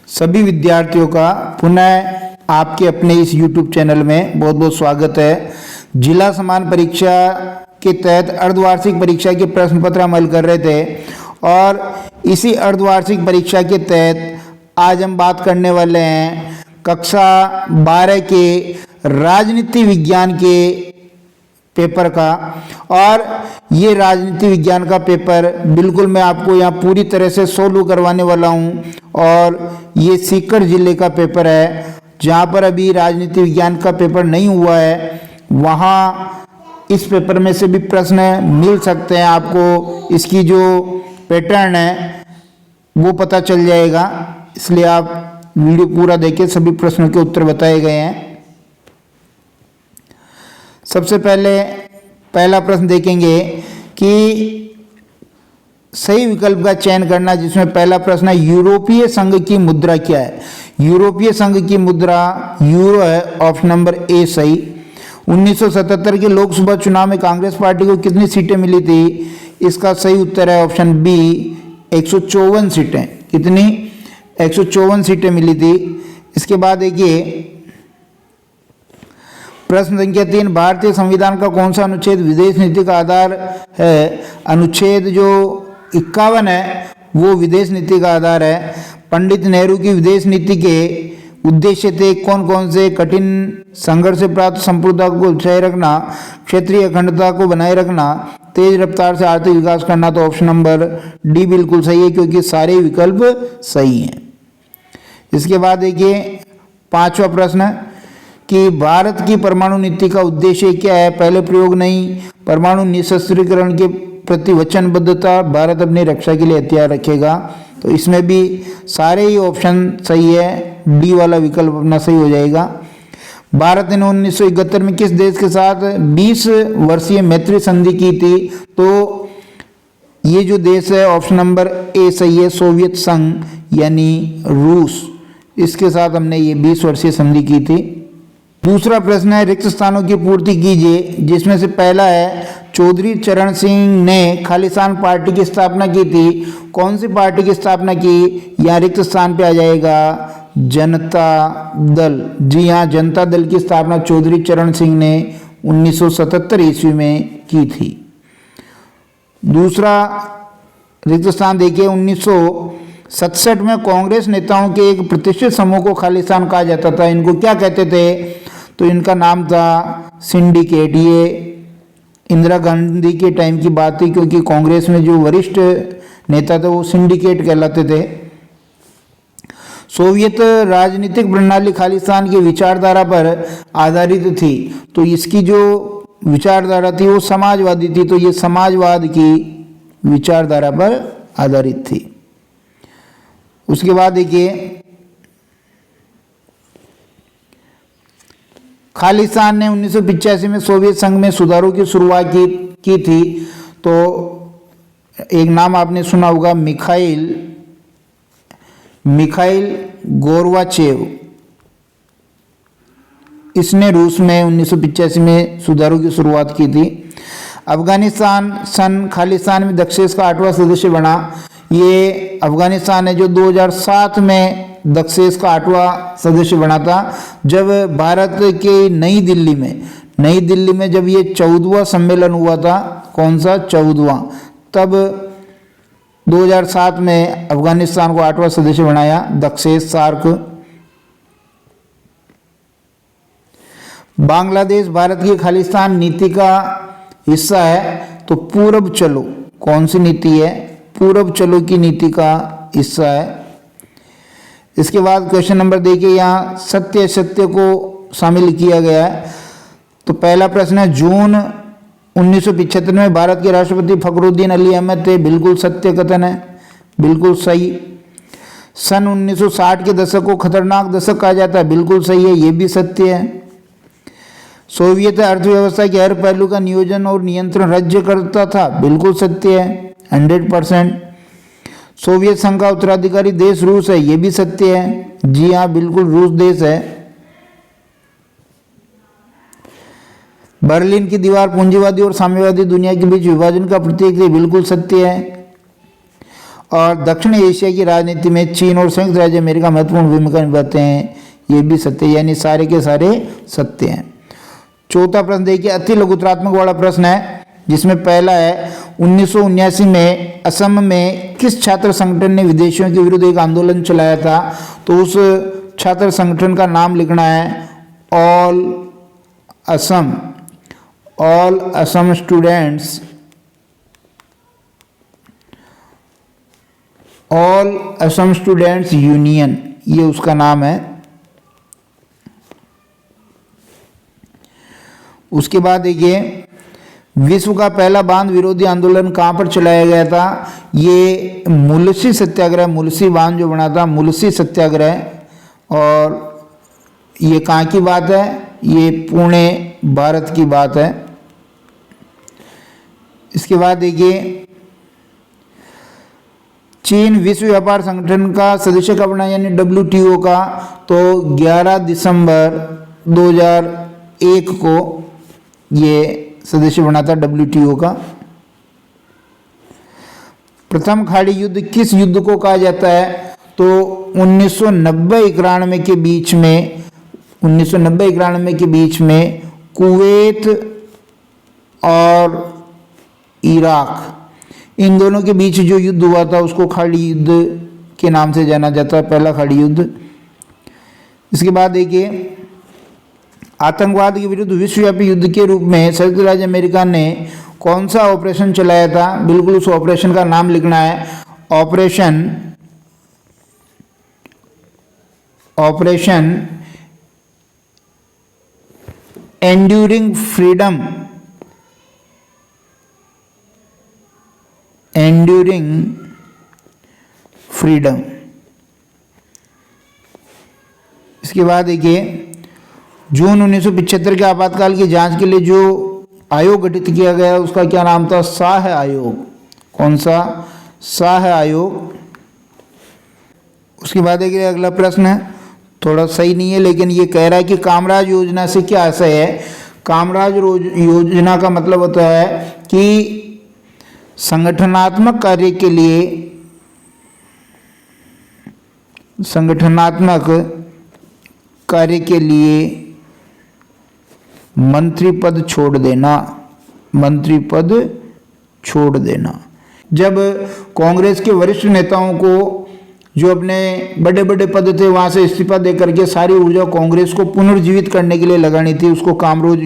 सभी विद्यार्थियों का पुनः आपके अपने इस YouTube चैनल में बहुत बहुत स्वागत है। जिला समान परीक्षा के तहत अर्धवार्षिक परीक्षा के प्रश्न पत्र हम हल कर रहे थे और इसी अर्धवार्षिक परीक्षा के तहत आज हम बात करने वाले हैं कक्षा 12 के राजनीति विज्ञान के पेपर का। और ये राजनीति विज्ञान का पेपर बिल्कुल मैं आपको यहाँ पूरी तरह से सोल्व करवाने वाला हूँ। और ये सीकर जिले का पेपर है, जहाँ पर अभी राजनीति विज्ञान का पेपर नहीं हुआ है, वहाँ इस पेपर में से भी प्रश्न मिल सकते हैं। आपको इसकी जो पैटर्न है वो पता चल जाएगा, इसलिए आप वीडियो पूरा देखिए। सभी प्रश्नों के उत्तर बताए गए हैं। सबसे पहले पहला प्रश्न देखेंगे कि सही विकल्प का चयन करना, जिसमें पहला प्रश्न है यूरोपीय संघ की मुद्रा क्या है। यूरोपीय संघ की मुद्रा यूरो है, ऑप्शन नंबर ए सही। 1977 के लोकसभा चुनाव में कांग्रेस पार्टी को कितनी सीटें मिली थी? इसका सही उत्तर है ऑप्शन बी 154 सीटें। कितनी? 154 सीटें मिली थी। इसके बाद देखिए प्रश्न संख्या 3, भारतीय संविधान का कौन सा अनुच्छेद विदेश नीति का आधार है? अनुच्छेद जो 51 है वो विदेश नीति का आधार है। पंडित नेहरू की विदेश नीति के उद्देश्य थे कौन कौन से? कठिन संघर्ष से प्राप्त संप्रभुता को उत्साही रखना, क्षेत्रीय अखंडता को बनाए रखना, तेज रफ्तार से आर्थिक विकास करना। तो ऑप्शन नंबर डी बिल्कुल सही है, क्योंकि सारे विकल्प सही हैं। इसके बाद देखिए पांचवा प्रश्न कि भारत की परमाणु नीति का उद्देश्य क्या है? पहले प्रयोग नहीं, परमाणु निशस्त्रीकरण के प्रति वचनबद्धता, भारत अपनी रक्षा के लिए हथियार रखेगा। तो इसमें भी सारे ही ऑप्शन सही है, डी वाला विकल्प अपना सही हो जाएगा। भारत ने 1971 में किस देश के साथ 20 वर्षीय मैत्री संधि की थी? तो ये जो देश है ऑप्शन नंबर ए सही है, सोवियत संघ यानी रूस, इसके साथ हमने ये 20 वर्षीय संधि की थी। दूसरा प्रश्न है रिक्त स्थानों की पूर्ति कीजिए, जिसमें से पहला है चौधरी चरण सिंह ने खालिस्तान पार्टी की स्थापना की थी। कौन सी पार्टी की स्थापना की? यहाँ रिक्त स्थान पे आ जाएगा जनता दल। जी हाँ, जनता दल की स्थापना चौधरी चरण सिंह ने 1977 ईस्वी में की थी। दूसरा रिक्त स्थान देखिए 1967 में कांग्रेस नेताओं के एक प्रतिष्ठित समूह को खालिस्तान कहा जाता था। इनको क्या कहते थे? तो इनका नाम था सिंडिकेट। ये इंदिरा गांधी के टाइम की बात थी, क्योंकि कांग्रेस में जो वरिष्ठ नेता थे वो सिंडिकेट कहलाते थे। सोवियत राजनीतिक प्रणाली खालिस्तान की विचारधारा पर आधारित थी। तो इसकी जो विचारधारा थी वो समाजवादी थी, तो ये समाजवाद की विचारधारा पर आधारित थी। उसके बाद देखिए खालिस्तान ने 1985 में सोवियत संघ में सुधारों की शुरुआत की थी। तो एक नाम आपने सुना होगा मिखाइल गोर्बाचेव। इसने रूस में 1985 में सुधारों की शुरुआत की थी। अफगानिस्तान सन खालिस्तान में दक्षेश का 8वां सदस्य बना। ये अफगानिस्तान है जो 2007 में दक्षेश का 8वां सदस्य बना था, जब भारत के नई दिल्ली में जब ये 14वां सम्मेलन हुआ था। कौन सा? 14वां। तब 2007 में अफगानिस्तान को 8वां सदस्य बनाया दक्षेश सार्क। बांग्लादेश भारत की खालिस्तान नीति का हिस्सा है, तो पूरब चलो कौन सी नीति है? पूरब चलो की नीति का हिस्सा है। इसके बाद क्वेश्चन नंबर देखिए, यहाँ सत्य असत्य को शामिल किया गया है। तो पहला प्रश्न है जून 1975 में भारत के राष्ट्रपति फखरुद्दीन अली अहमद थे। बिल्कुल सत्य कथन है, बिल्कुल सही। सन 1960 के दशक को खतरनाक दशक कहा जाता है। बिल्कुल सही है, ये भी सत्य है। सोवियत अर्थव्यवस्था के हर पहलू का नियोजन और नियंत्रण राज्य करता था। बिल्कुल सत्य है, 100%। सोवियत संघ का उत्तराधिकारी देश रूस है। ये भी सत्य है। जी हाँ, बिल्कुल रूस देश है। बर्लिन की दीवार पूंजीवादी और साम्यवादी दुनिया के बीच विभाजन का प्रतीक थी। बिल्कुल सत्य है। और दक्षिण एशिया की राजनीति में चीन और संयुक्त राज्य अमेरिका महत्वपूर्ण भूमिका निभाते हैं, ये भी सत्य, यानी सारे के सारे सत्य हैं। चौथा प्रश्न देखिए, अति लघुत्रात्मक वाला प्रश्न है, जिसमें पहला है 1979 में असम में किस छात्र संगठन ने विदेशियों के विरुद्ध एक आंदोलन चलाया था? तो उस छात्र संगठन का नाम लिखना है all Assam students, all Assam students union, ये उसका नाम है। उसके बाद देखिए, विश्व का पहला बांध विरोधी आंदोलन कहाँ पर चलाया गया था? ये मुलसी सत्याग्रह, मुलसी बांध जो बना था, मुलसी सत्याग्रह, और ये कहाँ की बात है? ये पुणे भारत की बात है। इसके बाद देखिए, चीन विश्व व्यापार संगठन का सदस्य कब बना, यानी WTO का? तो 11 दिसंबर 2001 को ये सदस्य बना था WTO का। प्रथम खाड़ी युद्ध किस युद्ध को कहा जाता है? तो 1990-91 के बीच में, 1990-91 के बीच में कुवैत और इराक, इन दोनों के बीच जो युद्ध हुआ था उसको खाड़ी युद्ध के नाम से जाना जाता है, पहला खाड़ी युद्ध। इसके बाद देखिए, आतंकवाद के विरुद्ध विश्वव्यापी युद्ध के रूप में संयुक्त राज्य अमेरिका ने कौन सा ऑपरेशन चलाया था? बिल्कुल उस ऑपरेशन का नाम लिखना है ऑपरेशन एंड्यूरिंग फ्रीडम, इसके बाद देखिए, जून 1975 के आपातकाल की जांच के लिए जो आयोग गठित किया गया उसका क्या नाम था? शाह आयोग। कौन सा? शाह आयोग। उसके बाद देखिए, अगला प्रश्न है, थोड़ा सही नहीं है लेकिन ये कह रहा है कि कामराज योजना से क्या आशय है? कामराज योजना का मतलब होता है कि संगठनात्मक कार्य के लिए मंत्री पद छोड़ देना। जब कांग्रेस के वरिष्ठ नेताओं को जो अपने बड़े बड़े पद थे वहां से इस्तीफा दे करके सारी ऊर्जा कांग्रेस को पुनर्जीवित करने के लिए लगानी थी, उसको कामराज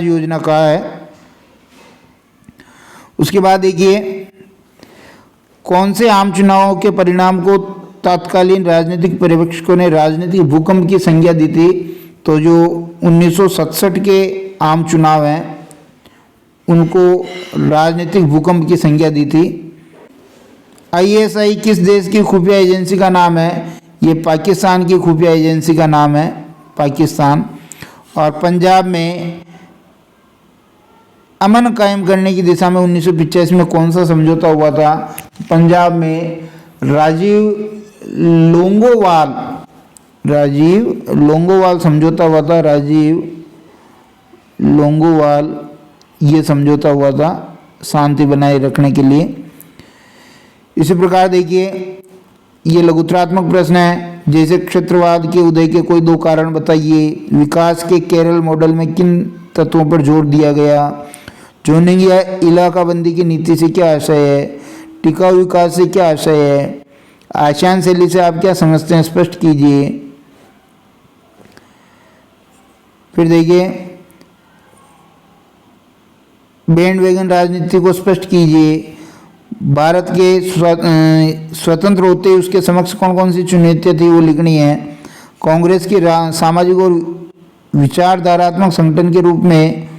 योजना कहा है। उसके बाद देखिए, कौन से आम चुनावों के परिणाम को तत्कालीन राजनीतिक पर्यवेक्षकों ने राजनीतिक भूकंप की संज्ञा दी थी? तो जो 1967 के आम चुनाव हैं उनको राजनीतिक भूकंप की संज्ञा दी थी। ISI किस देश की खुफिया एजेंसी का नाम है? ये पाकिस्तान की खुफिया एजेंसी का नाम है, पाकिस्तान। और पंजाब में अमन कायम करने की दिशा में 1985 में कौन सा समझौता हुआ था? पंजाब में राजीव लोंगोवाल समझौता हुआ था, राजीव लोंगोवाल ये समझौता हुआ था शांति बनाए रखने के लिए। इसी प्रकार देखिए, ये लघुत्रात्मक प्रश्न है, जैसे क्षेत्रवाद के उदय के कोई दो कारण बताइए। विकास के केरल मॉडल में किन तत्वों पर जोर दिया गया? जोनिंग या इलाकाबंदी की नीति से क्या आशय है? टिकाऊ विकास से क्या आशय है? आसान शैली से आप क्या समझते हैं, स्पष्ट कीजिए। फिर देखिए, बैंड वैगन राजनीति को स्पष्ट कीजिए। भारत के स्वतंत्र होते उसके समक्ष कौन कौन सी चुनौतियाँ थी वो लिखनी है। कांग्रेस की सामाजिक और विचारधारात्मक संगठन के रूप में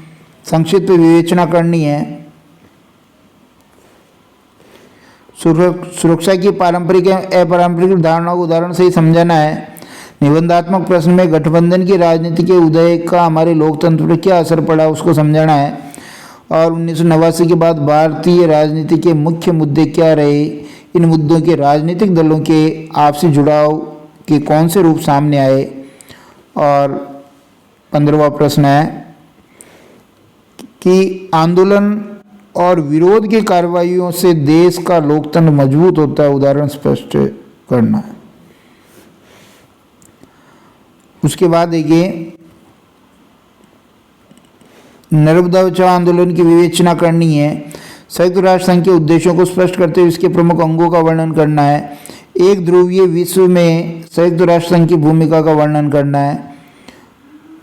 संक्षिप्त विवेचना करनी है। सुरक्षा की पारंपरिक एवं अपारंपरिक धारणाओं को उदाहरण से ही समझाना है। निबंधात्मक प्रश्न में गठबंधन की राजनीति के उदय का हमारे लोकतंत्र पर क्या असर पड़ा उसको समझाना है। और 1989 के बाद भारतीय राजनीति के मुख्य मुद्दे क्या रहे, इन मुद्दों के राजनीतिक दलों के आपसी जुड़ाव के कौन से रूप सामने आए। और 15वां प्रश्न है कि आंदोलन और विरोध की कार्रवाइयों से देश का लोकतंत्र मजबूत होता है, उदाहरण स्पष्ट करना है। उसके बाद देखिए, नर्मदा बचाओ आंदोलन की विवेचना करनी है। संयुक्त राष्ट्र संघ के उद्देश्यों को स्पष्ट करते हुए इसके प्रमुख अंगों का वर्णन करना है। एक ध्रुवीय विश्व में संयुक्त राष्ट्र संघ की भूमिका का वर्णन करना है।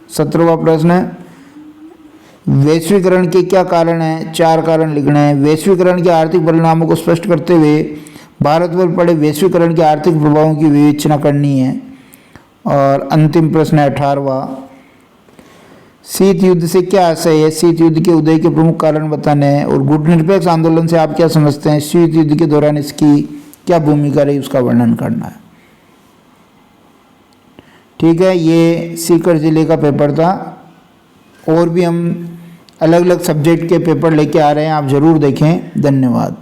17वां प्रश्न है, वैश्वीकरण के क्या कारण हैं? 4 कारण लिखने हैं। वैश्वीकरण के आर्थिक परिणामों को स्पष्ट करते हुए भारत पर पड़े वैश्वीकरण के आर्थिक प्रभावों की विवेचना करनी है। और अंतिम प्रश्न है 18वां, शीत युद्ध से क्या आशय है? शीत युद्ध के उदय के प्रमुख कारण बताने हैं। और गुटनिरपेक्ष आंदोलन से आप क्या समझते हैं? शीत युद्ध के दौरान इसकी क्या भूमिका रही, उसका वर्णन करना है। ठीक है, ये सीकर जिले का पेपर था। और भी हम अलग अलग सब्जेक्ट के पेपर लेके आ रहे हैं, आप ज़रूर देखें। धन्यवाद।